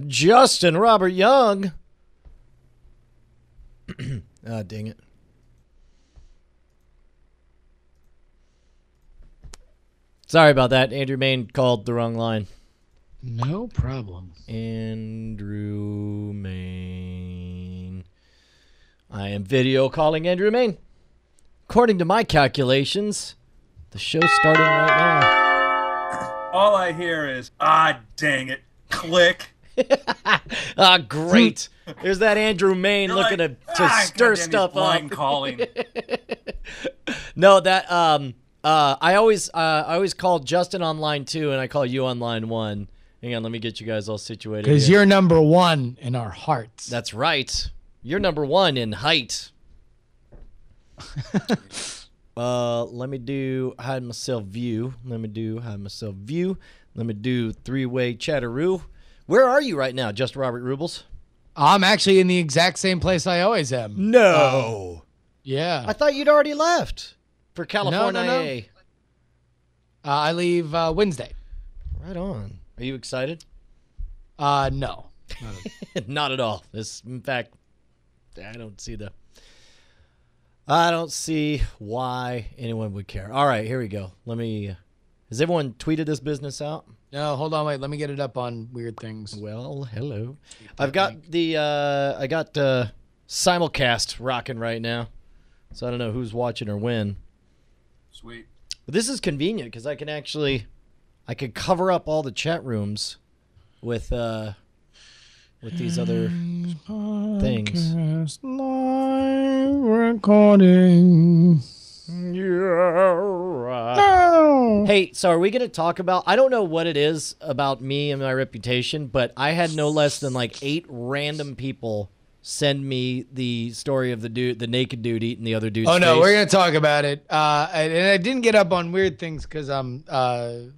Justin Robert Young. Ah, dang it. Sorry about that. Andrew Main called the wrong line. No problem. Andrew Main. I am video calling Andrew Main. According to my calculations, the show's starting right now. All I hear is, ah, dang it. Click. Ah, great. There's that Andrew Main looking to stir stuff up. Calling. No, that I always call Justin on line 2 and I call you on line 1. Hang on, let me get you guys all situated. Because you're number 1 in our hearts. That's right. You're number 1 in height. Let me do hide myself view. Let me do hide myself view. Let me do three-way chatteroo. Where are you right now, Just Robert Rubles? I'm actually in the exact same place I always am. No. Yeah. I thought you'd already left for California. No. I leave Wednesday. Right on. Are you excited? No. Not at all. This, in fact, I don't see why anyone would care. All right, here we go. Has everyone tweeted this business out? No, hold on, wait. Let me get it up on Weird Things. Well, hello. I've got simulcast rocking right now, so I don't know who's watching or when. Sweet. But this is convenient because I could cover up all the chat rooms with these other things. Live recording. No. Hey, so are we going to talk about? I don't know what it is about me and my reputation, but I had no less than like 8 random people send me the story of the naked dude eating the other dude's Oh no, face. we're gonna talk about it. And I didn't get up on Weird Things because I'm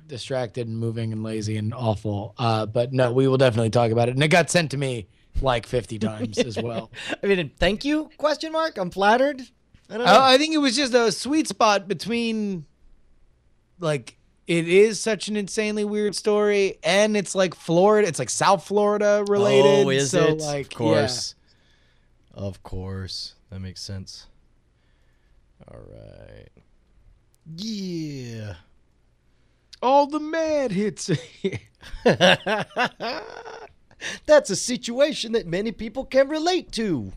distracted and moving and lazy and awful. But no, we will definitely talk about it. And it got sent to me like 50 times as well. I mean, thank you? Question mark. I'm flattered. I don't know. I think it was just a sweet spot between, like, it is such an insanely weird story, and it's like Florida. It's like South Florida related. Oh, is so, it? Like, of course. Of course. That makes sense. All right. Yeah. All the mad hits. That's a situation that many people can relate to.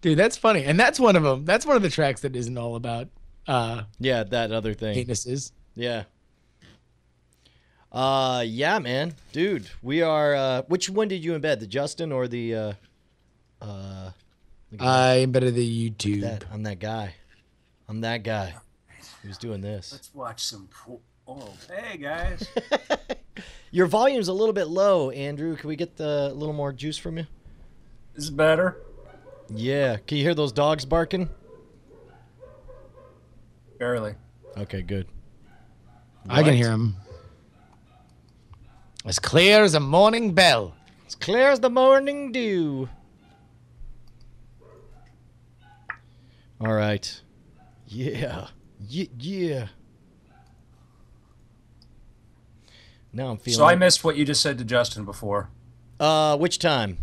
Dude, that's funny. And that's one of them. That's one of the tracks that isn't all about Yeah, that other thing. penises. Yeah. Yeah, man. Dude, we are which one did you embed? The Justin or the I embedded the YouTube. I'm that guy. I'm that guy who's doing this. Let's watch some. Oh, hey guys. Your volume's a little bit low, Andrew. Can we get a little more juice from you? Is it better? Yeah. Can you hear those dogs barking? Barely. Okay, good. I can hear him. As clear as a morning bell. As clear as the morning dew. All right. Yeah. Yeah. Now I'm feeling. So I missed what you just said to Justin before. Which time?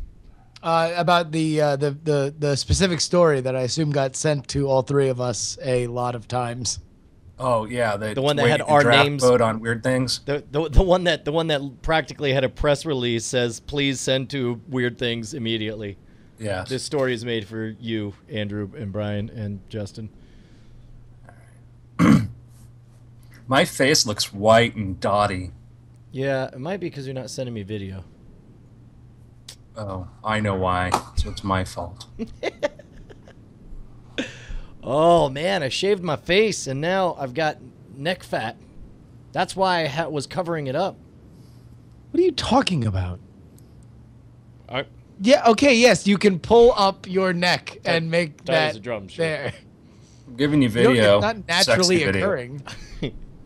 About the specific story that I assume got sent to all three of us a lot of times. Oh yeah, The one that had our draft names. vote on weird things. The one that practically had a press release says, "Please send to Weird Things immediately." Yeah. This story is made for you, Andrew and Brian and Justin. My face looks white and dotty. Yeah, it might be because you're not sending me video. Oh, I know why. So it's my fault. Oh man, I shaved my face and now I've got neck fat. That's why I was covering it up. What are you talking about? I Yeah, okay, yes, you can pull up your neck and make tight as that a drum, sure. there. I'm giving you You know, video. it's not naturally sexy video. occurring.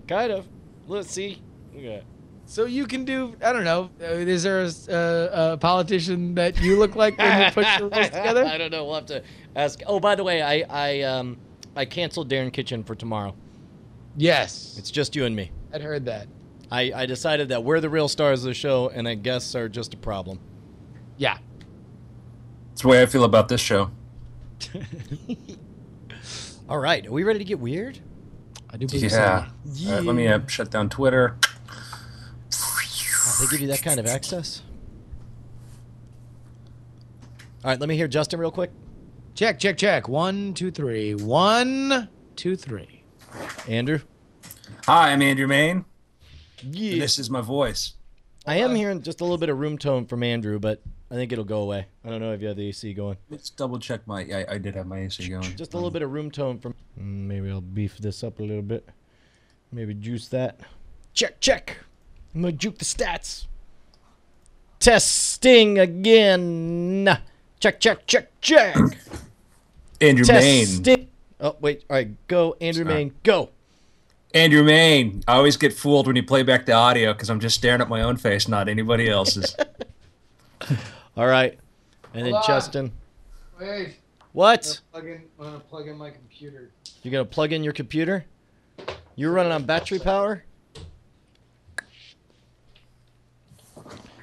Kind of. Let's see. Look at that. So you can do, I don't know, is there a politician that you look like when you put your roles together? I don't know. We'll have to ask. Oh, by the way, I canceled Darren Kitchen for tomorrow. Yes, It's just you and me. I'd heard that. I decided that we're the real stars of the show, and I guests are just a problem. Yeah. That's the way I feel about this show. All right, are we ready to get weird? I do believe Yeah. so. All right, let me shut down Twitter. They give you that kind of access? All right, let me hear Justin real quick. Check, check, check. 1, 2, 3. 1, 2, 3. Andrew? Hi, I'm Andrew Main. Yeah. And this is my voice. I am hearing just a little bit of room tone from Andrew, but I think it'll go away. I don't know if you have the AC going. Let's double check my. Yeah, I did have my AC going. Just a little bit of room tone from. Maybe I'll beef this up a little bit. Maybe juice that. Check, check. I'm gonna juke the stats. Testing again. Check, check, check, check. Andrew Main. Testing. Oh wait. All right, go, Andrew Main. Go. Andrew Main. I always get fooled when you play back the audio because I'm just staring at my own face, not anybody else's. All right, and then Hold on. Justin. Wait. What? I'm going to plug in my computer. You're gonna plug in your computer? You're running on battery power?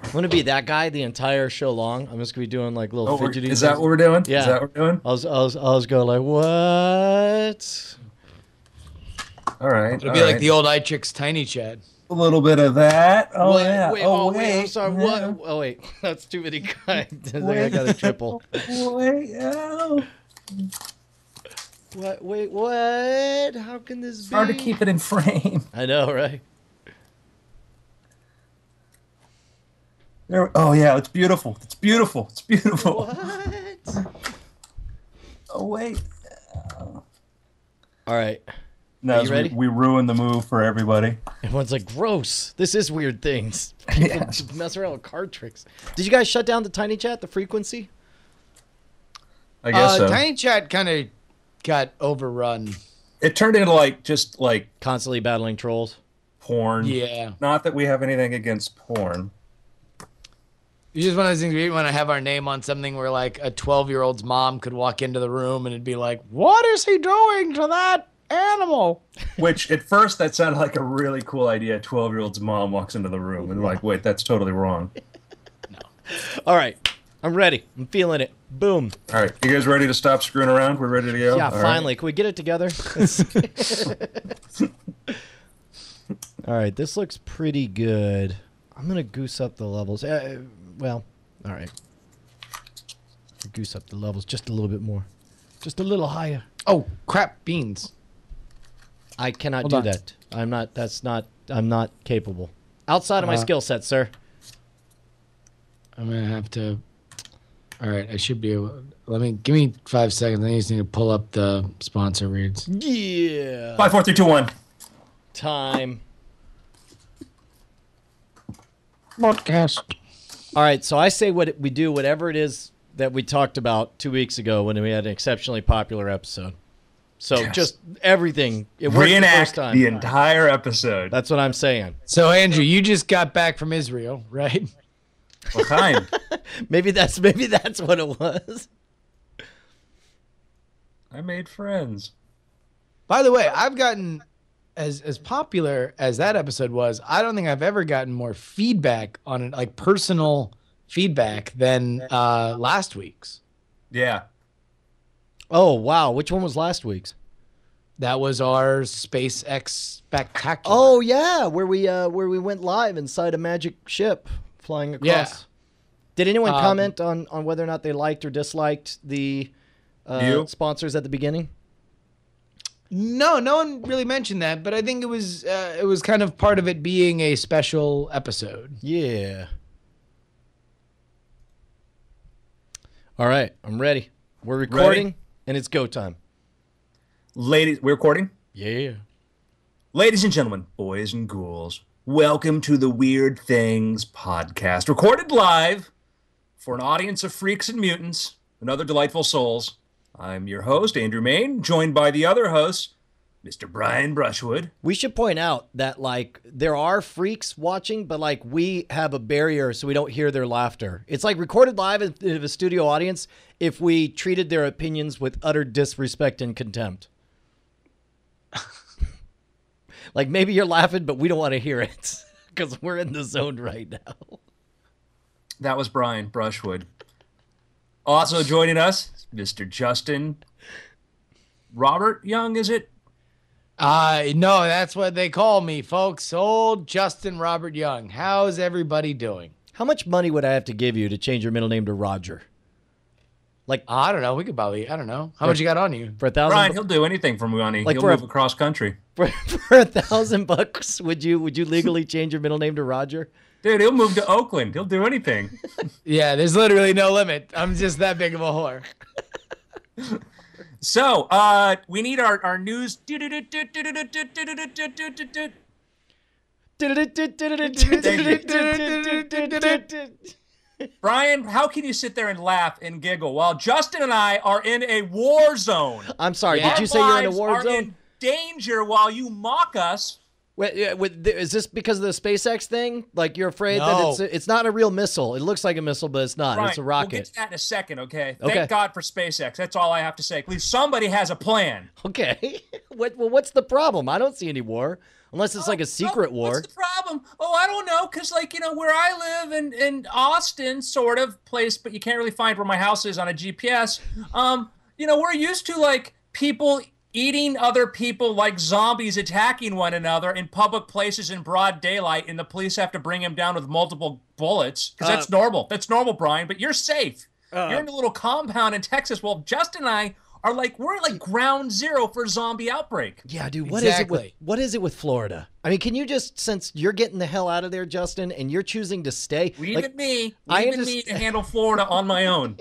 I'm gonna be that guy the entire show long. I'm just gonna be doing like little fidgety. Is that what we're doing? Yeah. Is that what we're doing? I was going like, what? All right. It'll be like the old iChicks Tiny Chat. a little bit of that. Oh Wait, yeah. wait, I'm sorry. Yeah. What? Oh wait, that's too many guys. I think I got a triple. Wait. Oh. What? Wait, what? How can this be? Hard to keep it in frame. I know, right? There, oh yeah, it's beautiful. It's beautiful. It's beautiful. What? Oh wait. All right. No, you ready? we ruined the move for everybody. Everyone's like, gross. This is weird things. Yes. Mess around with card tricks. Did you guys shut down the Tiny Chat, the frequency? I guess so. Tiny Chat kind of got overrun. It turned into just like Constantly battling trolls. porn. Yeah. Not that we have anything against porn. It's just one of those things we want to have our name on something where like a 12-year-old's mom could walk into the room and it'd be like, what is he doing to that animal? Which at first that sounded like a really cool idea. A 12-year-old's mom walks into the room and like, wait, that's totally wrong. All right. I'm ready. I'm feeling it. Boom. All right, you guys ready to stop screwing around? We're ready to go? Yeah, All right. finally. Can we get it together? All right, this looks pretty good. I'm going to goose up the levels. Well, all right. Goose up the levels just a little bit more. Just a little higher. Oh, crap beans. I cannot Hold do on. that. I'm not capable. Outside of my skill set, sir. I'm going to have to. All right, I should be able. Give me 5 seconds. I just need to pull up the sponsor reads. Yeah. 5, 4, 3, 2, 1. Time. Podcast. All right, so I say what we do, whatever it is that we talked about 2 weeks ago when we had an exceptionally popular episode. So Yes. just everything. It worked the first Reenact time. the entire episode. That's what I'm saying. So, Andrew, you just got back from Israel, right? L'chaim. Maybe that's what it was. I made friends. By the way, I've gotten as popular as that episode was. I don't think I've ever gotten more feedback on it, like personal feedback, than last week's. Yeah. Oh, wow. Which one was last week's? That was our SpaceX spectacular. Oh, yeah, where we went live inside a magic ship flying across. Yeah. Did anyone comment on whether or not they liked or disliked the You? sponsors at the beginning? No one really mentioned that, but I think it was kind of part of it being a special episode. Yeah. All right, I'm ready. We're recording, Ready? and it's go time. Ladies, we're recording? Yeah. Ladies and gentlemen, boys and ghouls, welcome to the Weird Things podcast, recorded live for an audience of freaks and mutants and other delightful souls. I'm your host, Andrew Main, joined by the other host, Mr. Brian Brushwood. We should point out that, like, there are freaks watching, but, like, we have a barrier so we don't hear their laughter. It's like recorded live in a studio audience if we treated their opinions with utter disrespect and contempt. Like, maybe you're laughing, but we don't want to hear it because we're in the zone right now. That was Brian Brushwood. Also joining us, Mr. Justin Robert Young, is it? No, that's what they call me, folks. Old Justin Robert Young. How's everybody doing? How much money would I have to give you to change your middle name to Roger? Like, I don't know. We could probably, I don't know. How much you got on you? for $1,000? Brian, he'll do anything for money. Like He'll for a- move across country. For $1,000, would you legally change your middle name to Roger? Dude, he'll move to Oakland. He'll do anything. Yeah, there's literally no limit. I'm just that big of a whore. So, we need our news. Brian, how can you sit there and laugh and giggle while Justin and I are in a war zone? I'm sorry. Yeah. Did you say you're in a Our war lives are zone? in danger while you mock us. Wait, is this because of the SpaceX thing? Like you're afraid No. that it's not a real missile. It looks like a missile, but it's not. Brian, It's a we'll get rocket. to that in a second, okay? Okay. Thank God for SpaceX. That's all I have to say. Please, somebody has a plan. Okay. What's the problem? I don't see any war. Unless it's like a secret war. What's the problem? Oh, I don't know, because, like, where I live in Austin, sort of place, but you can't really find where my house is on a GPS. We're used to, like, people eating other people like zombies attacking one another in public places in broad daylight, and the police have to bring him down with multiple bullets, because that's normal. That's normal, Brian, but you're safe. You're in a little compound in Texas. Well, Justin and I are we're like ground zero for a zombie outbreak. Yeah, dude, what is it with Florida? I mean, can you just, since you're getting the hell out of there, Justin, and you're choosing to stay, leave me to handle Florida on my own.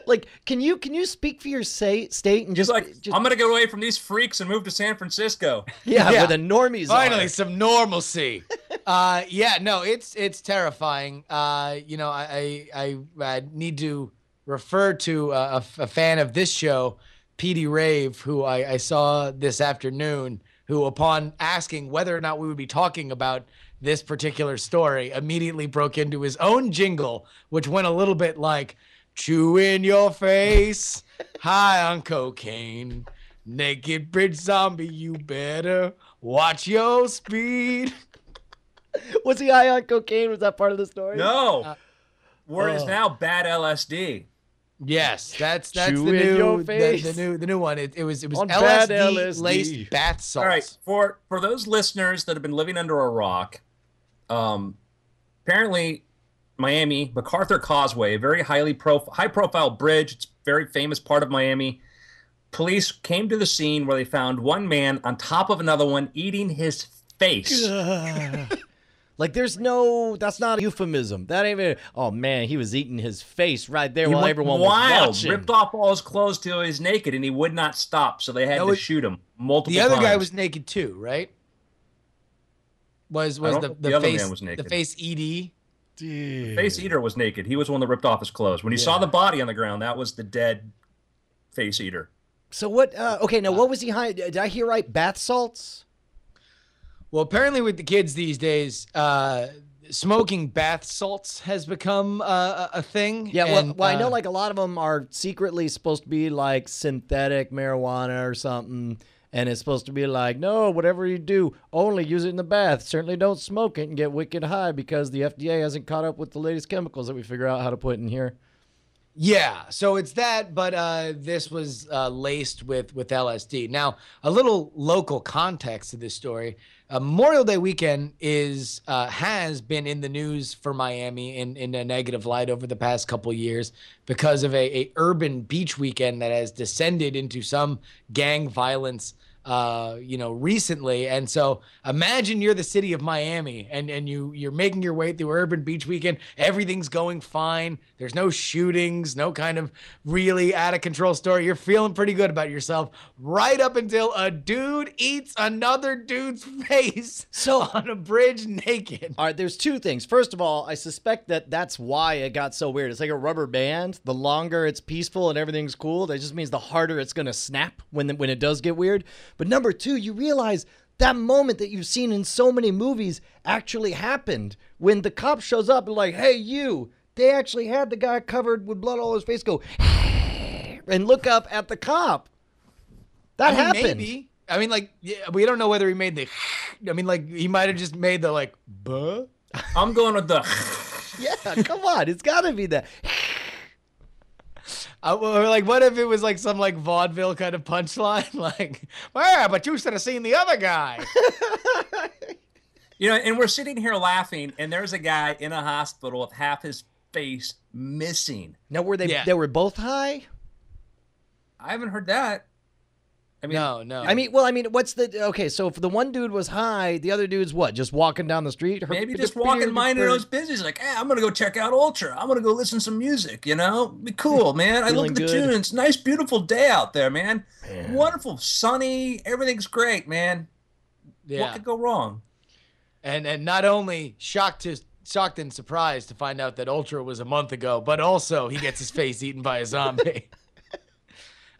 Like, can you speak for your state and just I'm gonna get away from these freaks and move to San Francisco? Yeah, where the normies finally are. some normalcy. No, it's terrifying. I need to refer to a fan of this show, Petey Rave, who I saw this afternoon, who, upon asking whether or not we would be talking about this particular story, immediately broke into his own jingle, which went a little bit like, chew in your face, high on cocaine, naked bridge zombie, you better watch your speed. Was he high on cocaine? Was that part of the story? No. Word is now bad LSD. Yes, that's the new one. It was on LSD laced bath salts. All right, for those listeners that have been living under a rock, apparently Miami, MacArthur Causeway, a very high profile bridge. It's a very famous part of Miami. Police came to the scene where they found one man on top of another one eating his face. Like, that's not a euphemism. That ain't even, oh man, he was eating his face right there while everyone was watching. Ripped off all his clothes till he was naked, and he would not stop, so they had to shoot him multiple times. The other guy was naked too, right? Was the other face, man was naked. The face ED? The face eater was naked. He was the one that ripped off his clothes. When you saw the body on the ground, that was the dead face eater. So what, what was he high? Did I hear right? Bath salts? Well, apparently with the kids these days, smoking bath salts has become a thing. Yeah, and, I know like a lot of them are secretly supposed to be like synthetic marijuana or something, and it's supposed to be like, no, whatever you do, only use it in the bath. Certainly don't smoke it and get wicked high because the FDA hasn't caught up with the latest chemicals that we figure out how to put in here. Yeah, so it's that, but this was laced with LSD. Now, a little local context to this story. Memorial Day weekend has been in the news for Miami in a negative light over the past couple years because of a urban beach weekend that has descended into some gang violence recently. And so imagine you're the city of Miami and you're making your way through urban beach weekend. Everything's going fine. There's no shootings, no kind of really out of control story. You're feeling pretty good about yourself right up until a dude eats another dude's face on a bridge naked. All right, there's two things. First of all, I suspect that's why it got so weird. It's like a rubber band. The longer it's peaceful and everything's cool, that just means the harder it's going to snap when it does get weird. But number two, you realize that moment that you've seen in so many movies actually happened when the cop shows up and like, hey, you. They actually had the guy covered with blood all over his face go and look up at the cop. That happened. Maybe. I mean, like, we don't know whether he made the. I mean, like, he might have just made the like. Buh? I'm going with the. Yeah, come on, it's got to be that. Or like, what if it was like some like vaudeville kind of punchline, like, "Yeah, but you should have seen the other guy." And we're sitting here laughing, and there's a guy in a hospital with half his face missing. Now, were they were both high? I haven't heard that. I mean, no. I mean, what's okay? So if the one dude was high, the other dude's what? Just walking down the street? Maybe just walking, minding his business. Like, hey, I'm gonna go check out Ultra. I'm gonna go listen to some music. Be cool, man. I look at the tunes. Nice, beautiful day out there, man. Wonderful, sunny. Everything's great, man. Yeah. What could go wrong? And not only shocked and surprised to find out that Ultra was a month ago, but also he gets his face eaten by a zombie.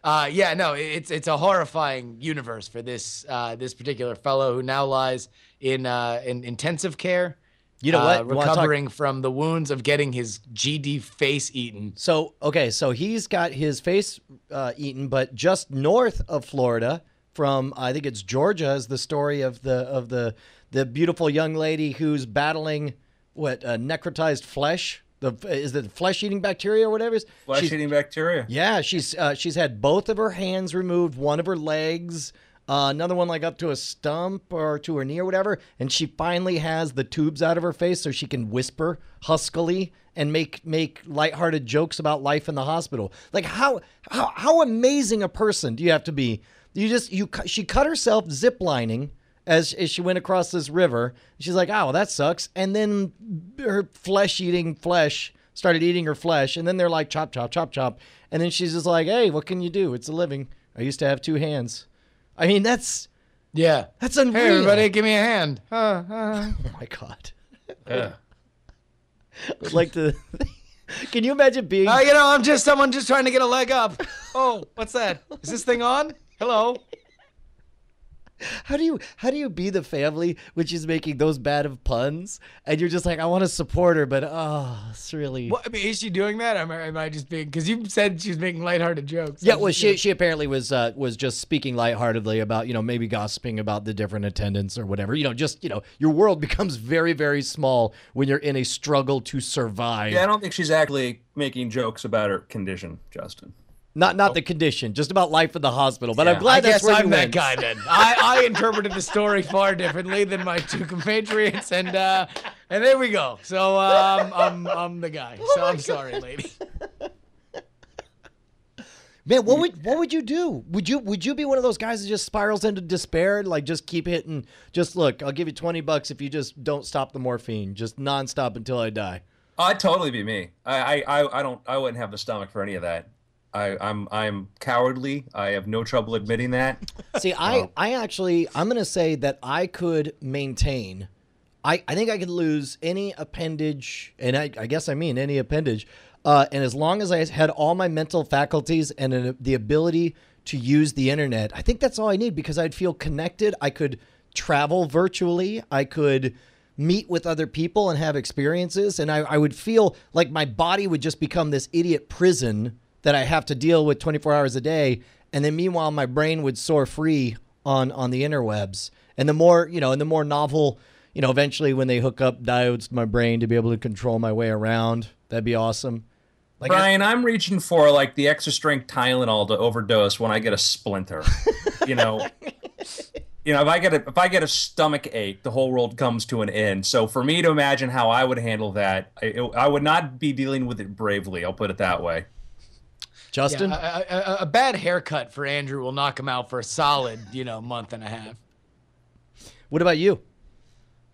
It's a horrifying universe for this particular fellow who now lies in intensive care. You know what? Recovering from the wounds of getting his GD face eaten. So he's got his face eaten, but just north of Florida, from I think it's Georgia is the story of the beautiful young lady who's battling necrotized flesh. Is it flesh-eating bacteria or whatever it is? Flesh-eating bacteria. Yeah, she's had both of her hands removed, one of her legs, another one like up to a stump or to her knee or whatever, and she finally has the tubes out of her face so she can whisper huskily and make lighthearted jokes about life in the hospital. Like how amazing a person do you have to be? She cut herself ziplining as she went across this river. She's like, oh, that sucks. And then her flesh started eating her flesh. And then they're like, chop, chop, chop, chop. And then she's just like, hey, what can you do? It's a living. I used to have 2 hands. I mean, that's unreal. Hey, everybody, give me a hand. Oh, my God. Yeah. I'd like to... Can you imagine being... I'm just someone just trying to get a leg up. Oh, what's that? Is this thing on? Hello? How do you be the family when she's making those bad of puns and you're just like, I want to support her, but it's really. What, I mean, is she doing that? Or am I just being? Because you said she's making lighthearted jokes. Yeah, well, she apparently was just speaking lightheartedly about maybe gossiping about the different attendants or whatever. Your world becomes very, very small when you're in a struggle to survive. Yeah, I don't think she's actually making jokes about her condition, Justin. Not the condition, just about life in the hospital. But I'm glad that's where I'm you that went. guy then. I interpreted the story far differently than my 2 compatriots, and there we go. So I'm the guy. So I'm sorry, lady. Man, what would you do? Would you be one of those guys that just spirals into despair, like just keep hitting? Just look, I'll give you $20 if you just don't stop the morphine, just nonstop until I die. I'd totally be me. I wouldn't have the stomach for any of that. I'm cowardly. I have no trouble admitting that. See, I'm going to say that I could maintain. I think I could lose any appendage, and I guess I mean any appendage. And as long as I had all my mental faculties and the ability to use the internet, I think that's all I need because I'd feel connected. I could travel virtually. I could meet with other people and have experiences. And I would feel like my body would just become this idiot prison that I have to deal with 24 hours a day. And then meanwhile, my brain would soar free on the interwebs. And the more novel, eventually when they hook up diodes to my brain to be able to control my way around, that'd be awesome. Like Brian, I'm reaching for like the extra strength Tylenol to overdose when I get a splinter. If I get a stomach ache, the whole world comes to an end. So for me to imagine how I would handle that, I would not be dealing with it bravely. I'll put it that way. Justin? Yeah, a bad haircut for Andrew will knock him out for a solid, month and a half. What about you?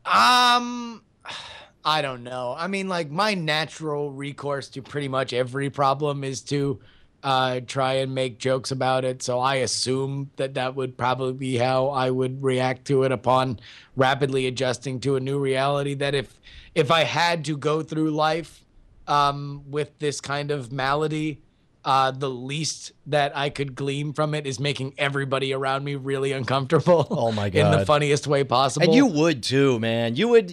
I don't know. I mean, like my natural recourse to pretty much every problem is to try and make jokes about it. So I assume that would probably be how I would react to it upon rapidly adjusting to a new reality. That if I had to go through life with this kind of malady, the least that I could glean from it is making everybody around me really uncomfortable. Oh my God. In the funniest way possible. And you would too, man. You would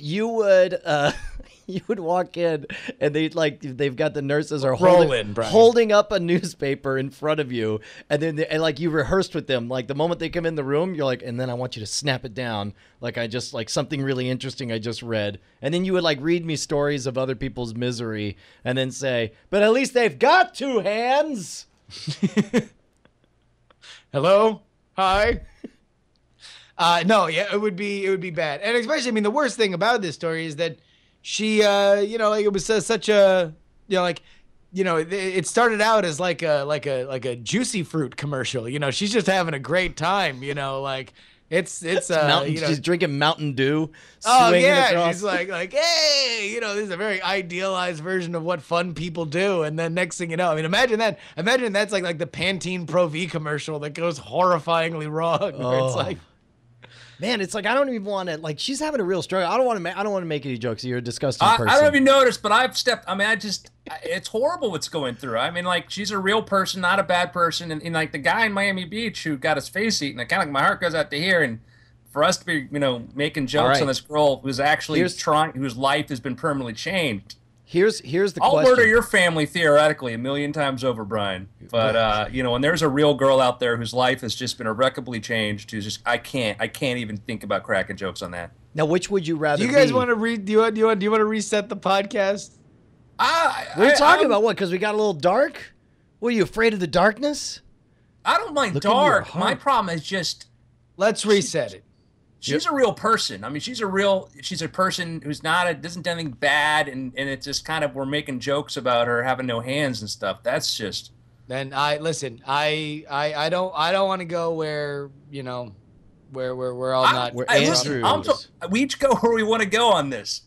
you would walk in and they've got the nurses are holding up a newspaper in front of you, and then you rehearsed with them. Like the moment they come in the room, you're like, and then I want you to snap it down. Like something really interesting I just read. And then you would read me stories of other people's misery and then say, but at least they've got 2 hands. Hello? Hi? No, yeah, it would be bad. And especially, I mean, the worst thing about this story is that she, it was such a, it started out as like a Juicy Fruit commercial. She's just having a great time. It's she's drinking Mountain Dew. Oh yeah, across. she's like, hey, this is a very idealized version of what fun people do. And then next thing you know, I mean, imagine that's like the Pantene Pro V commercial that goes horrifyingly wrong. Where it's like. Man, it's like I don't even want to. She's having a real struggle. I don't want to make any jokes. You're a disgusting person. I don't know if you noticed, but it's horrible what's going through. I mean, she's a real person, not a bad person. And the guy in Miami Beach who got his face eaten, kind of my heart goes out to here. And for us to be, making jokes on this girl who's actually whose life has been permanently changed. Here's the I'll question. murder your family theoretically 1,000,000 times over, Brian. But when there's a real girl out there whose life has just been irreparably changed, who's just I can't even think about cracking jokes on that. Now, which would you rather? Do you guys be? want to do you want to reset the podcast? We're talking about what? Because we got a little dark. Were you afraid of the darkness? I don't mind Look into your dark. heart. My problem is just Let's reset it. she's a real person. I mean, she's a person who's doesn't do anything bad, and it's just kind of we're making jokes about her having no hands and stuff. That's just. Then I don't want to go where where we're all not. We're Listen, Andrews. we each go where we want to go on this.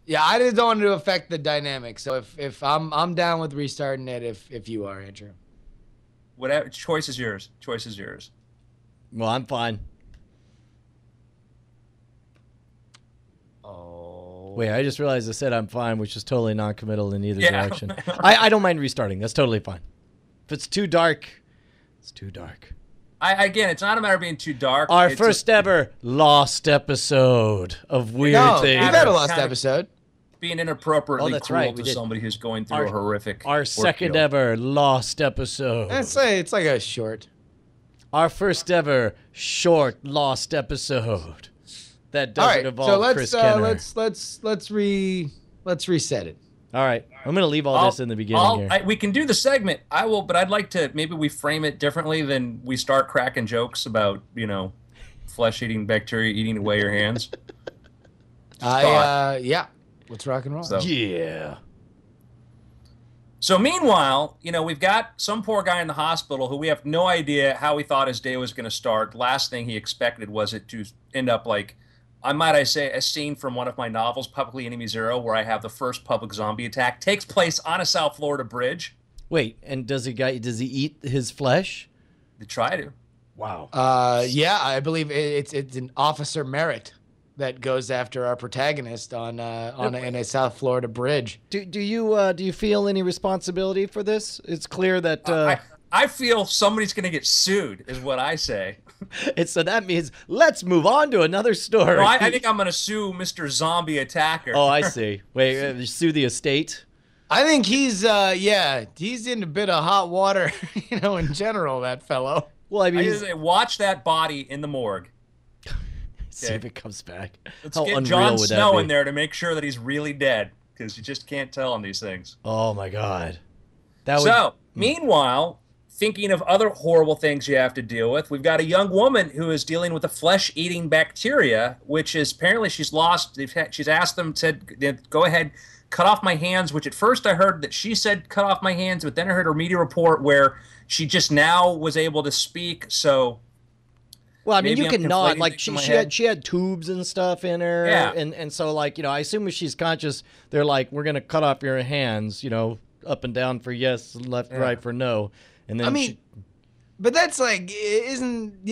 Yeah, I just don't want to affect the dynamic. So if I'm down with restarting it, if you are, Andrew. Whatever, choice is yours. Choice is yours. Well, I'm fine. Oh. Wait, I just realized I said I'm fine, which is totally non-committal in either Yeah. direction. I don't mind restarting. That's totally fine. If it's too dark, it's too dark. Again, it's not a matter of being too dark. Our It's first ever lost episode of Weird No, Things. we've had a lost Kinda- episode. being inappropriately Oh, that's cruel right, we to did. somebody who's going through Our- a horrific. Our second ordeal. ever lost episode. Let's say it's like a short. Our first ever short lost episode that All doesn't right, involve so Chris Kenner. let's reset it. All right, I'm gonna leave all this in the beginning here. We can do the segment. I will, but I'd like to maybe we frame it differently than we start cracking jokes about flesh-eating bacteria eating away your hands. Yeah. Let's rock and roll. So- Yeah. So meanwhile, we've got some poor guy in the hospital who we have no idea how he thought his day was going to start. The last thing he expected was it to end up like, I say, a scene from one of my novels, Public Enemy Zero, where I have the first public zombie attack. Takes place on a South Florida bridge. Wait, and does he eat his flesh? They try to. Wow. Yeah, I believe it's an Officer Merritt that goes after our protagonist in a South Florida bridge. Do you feel any responsibility for this? It's clear that I feel somebody's going to get sued, is what I say. so that means let's move on to another story. No, I think I'm going to sue Mr. Zombie Attacker. Oh, I see. Wait, sue the estate? I think he's in a bit of hot water, in general, that fellow. Well, I mean, I just say, watch that body in the morgue. see if it comes back. Let's How get unreal Jon would that Snow be? in there to make sure that he's really dead, because you just can't tell on these things. Oh my God. That would. So, meanwhile, thinking of other horrible things you have to deal with, we've got a young woman who is dealing with a flesh-eating bacteria, which is apparently she's lost. She's asked them, said, go ahead, cut off my hands, which at first I heard that she said cut off my hands, but then I heard a media report where she just now was able to speak, so... Well, I mean, Maybe you I'm can nod. conflating Like things in my she head. had tubes and stuff in her, Yeah. and so like I assume if she's conscious, they're like, we're gonna cut off your hands, up and down for yes, left, right for no, and then I mean, but that's like, isn't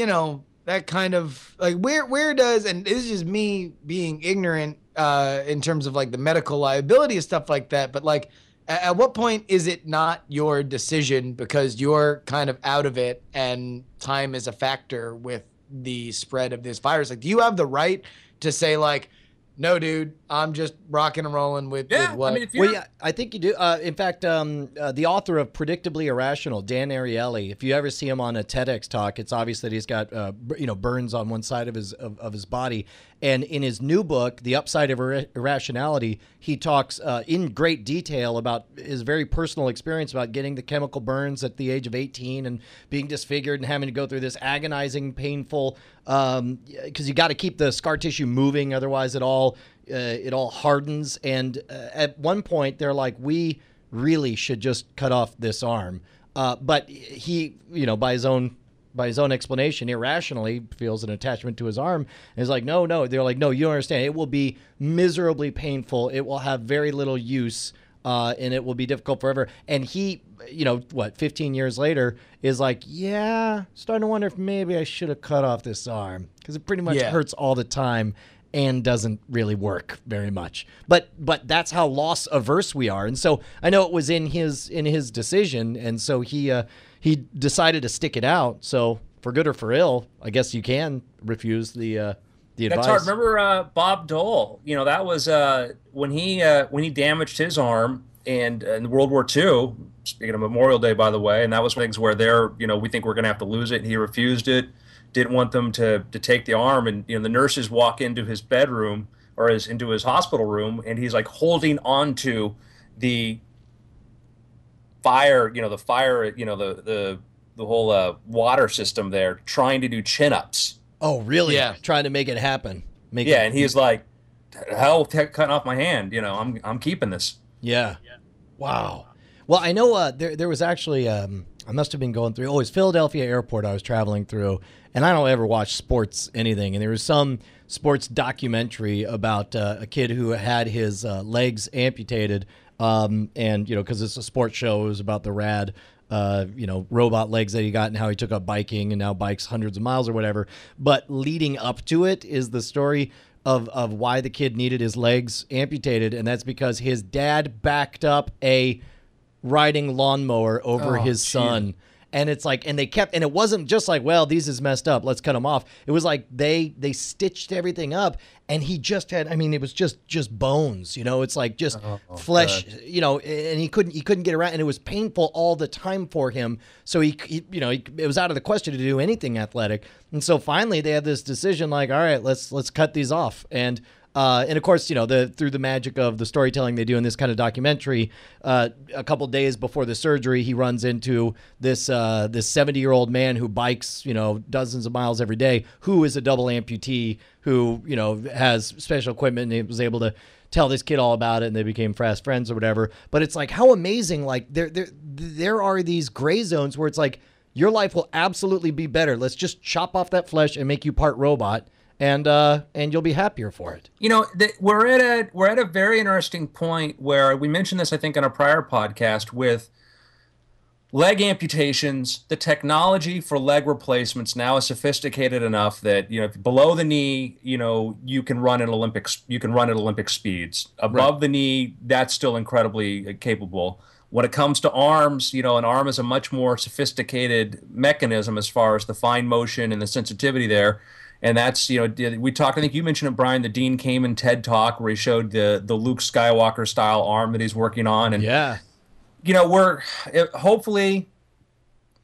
that kind of like where does, and this is just me being ignorant in terms of like the medical liability and stuff like that, but like at what point is it not your decision because you're kind of out of it and time is a factor with the spread of this virus? Like, do you have the right to say like, no, dude, I'm just rocking and rolling with what? I mean, if you're... well, yeah, I think you do. In fact, the author of Predictably Irrational, Dan Ariely, if you ever see him on a TEDx talk, it's obvious that he's got burns on one side of his body. And in his new book, The Upside of Irrationality, he talks in great detail about his very personal experience about getting the chemical burns at the age of 18 and being disfigured and having to go through this agonizing, painful, because you got to keep the scar tissue moving, otherwise it all hardens. And at one point, they're like, we really should just cut off this arm. But he, by his own explanation, irrationally feels an attachment to his arm and is like, no. They're like, no, you don't understand. It will be miserably painful. It will have very little use, and it will be difficult forever. And he, 15 years later is like, yeah, starting to wonder if maybe I should have cut off this arm because it pretty much hurts all the time and doesn't really work very much. But that's how loss averse we are. And so I know it was in his decision, and so he decided to stick it out. So for good or for ill, I guess you can refuse the the That's advice. hard. Remember Bob Dole? You know, that was when he damaged his arm and in World War II. Speaking of Memorial Day, by the way, and that was things where we think we're going to have to lose it, and he refused it. Didn't want them to take the arm, and the nurses walk into his bedroom or into his hospital room, and he's like holding onto the fire, the whole water system there, trying to do chin-ups. Oh, really? Yeah. Trying to make it happen. And he's like, hell, cutting off my hand. I'm keeping this. Yeah. Wow. Well, I know there was actually I must have been going through. Oh, it's Philadelphia Airport I was traveling through, and I don't ever watch sports anything. And there was some sports documentary about a kid who had his legs amputated, and because it's a sports show, it was about the rad. Robot legs that he got and how he took up biking and now bikes hundreds of miles or whatever. But leading up to it is the story of why the kid needed his legs amputated, and that's because his dad backed up a riding lawnmower over his son. And it's like, and it wasn't just like, well, these is messed up, let's cut them off. It was like they stitched everything up, and he just had, it was just bones, it's like just flesh, God. And he couldn't get around, and it was painful all the time for him. So it was out of the question to do anything athletic. And so finally they had this decision like, all right, let's cut these off. And of course, through the magic of the storytelling they do in this kind of documentary, a couple days before the surgery, he runs into this 70-year-old man who bikes, dozens of miles every day, who is a double amputee, who, has special equipment, and he was able to tell this kid all about it, and they became fast friends or whatever. But it's like, how amazing, like there are these gray zones where it's like, your life will absolutely be better. Let's just chop off that flesh and make you part robot. And you'll be happier for it. We're at a very interesting point where we mentioned this, I think, on a prior podcast with leg amputations. The technology for leg replacements now is sophisticated enough that below the knee, you can run at Olympic speeds. Above the knee, that's still incredibly capable. When it comes to arms, an arm is a much more sophisticated mechanism as far as the fine motion and the sensitivity there. And that's, we talked, I think you mentioned it, Brian, the Dean Kamen TED Talk where he showed the Luke Skywalker style arm that he's working on. And, hopefully,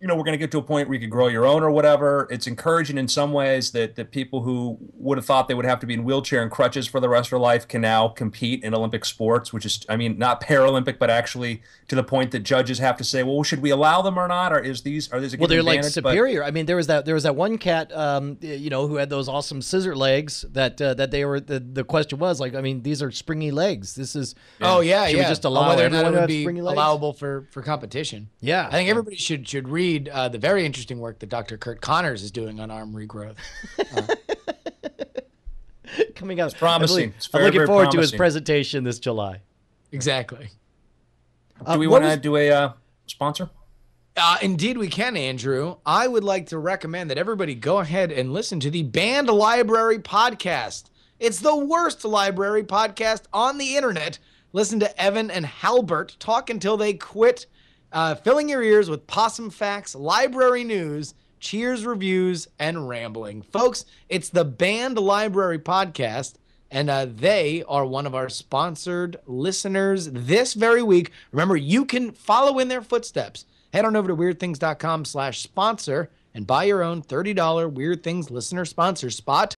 we're going to get to a point where you could grow your own or whatever. It's encouraging in some ways that people who would have thought they would have to be in wheelchair and crutches for the rest of their life can now compete in Olympic sports, which is, not Paralympic, but actually to the point that judges have to say, well, should we allow them or not? Or are these a good they're advantage? Like superior. There was that one cat, who had those awesome scissor legs that they were. The question was like, these are springy legs. This is. Oh yeah, should we just allow whether or everyone not to it have would be springy legs? allowable for competition. Yeah, I think everybody should read the very interesting work that Dr. Kurt Connors is doing on arm regrowth. Coming up, it's promising. I'm looking forward to his promising. presentation this July. Exactly. Do we want to do a sponsor? Indeed we can, Andrew. I would like to recommend that everybody go ahead and listen to the Banned Library podcast. It's the worst library podcast on the internet. Listen to Evan and Halbert talk until they quit, filling your ears with possum facts, library news, cheers reviews, and rambling. Folks, it's the Banned Library podcast, and they are one of our sponsored listeners this very week. Remember, you can follow in their footsteps. Head on over to weirdthings.com/sponsor and buy your own $30 Weird Things listener sponsor spot.